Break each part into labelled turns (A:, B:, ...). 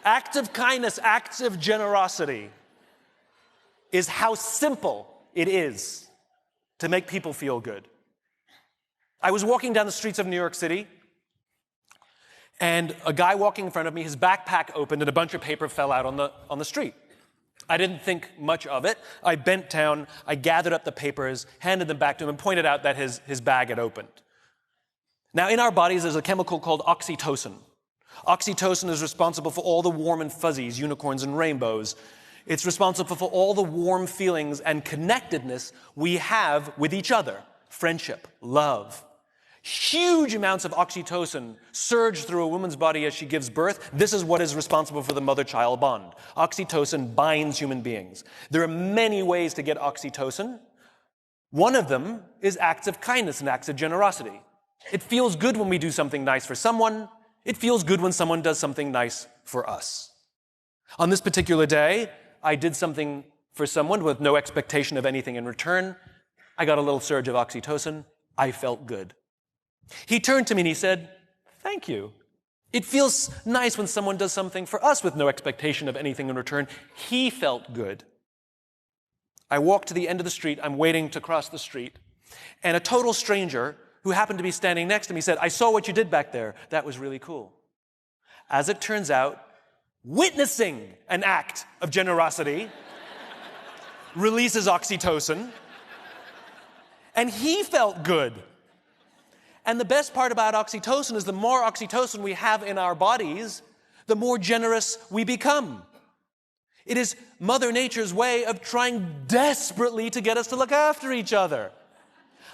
A: Acts of kindness, acts of generosity is how simple it is to make people feel good. I was walking down the streets of New York City, and a guy walking in front of me, his backpack opened and a bunch of paper fell out on the street. I didn't think much of it. I bent down, I gathered up the papers, handed them back to him, and pointed out that his bag had opened. Now, in our bodies, there's a chemical called oxytocin. Oxytocin is responsible for all the warm and fuzzies, unicorns and rainbows. It's responsible for all the warm feelings and connectedness we have with each other. Friendship, love. Huge amounts of oxytocin surge through a woman's body as she gives birth. This is what is responsible for the mother-child bond. Oxytocin binds human beings. There are many ways to get oxytocin. One of them is acts of kindness and acts of generosity. It feels good when we do something nice for someone. It feels good when someone does something nice for us. On this particular day, I did something for someone with no expectation of anything in return. I got a little surge of oxytocin. I felt good. He turned to me and he said, "Thank you. It feels nice when someone does something for us with no expectation of anything in return." He felt good. I walked to the end of the street. I'm waiting to cross the street. And a total stranger who happened to be standing next to me said, "I saw what you did back there. That was really cool." As it turns out, witnessing an act of generosity releases oxytocin, and he felt good. And the best part about oxytocin is the more oxytocin we have in our bodies, the more generous we become. It is Mother Nature's way of trying desperately to get us to look after each other.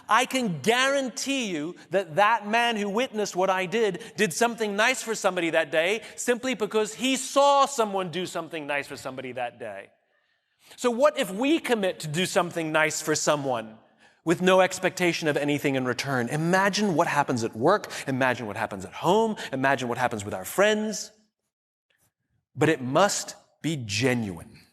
A: I can guarantee you that that man who witnessed what I did something nice for somebody that day simply because he saw someone do something nice for somebody that day. So what if we commit to do something nice for someone with no expectation of anything in return? Imagine what happens at work. Imagine what happens at home. Imagine what happens with our friends. But it must be genuine.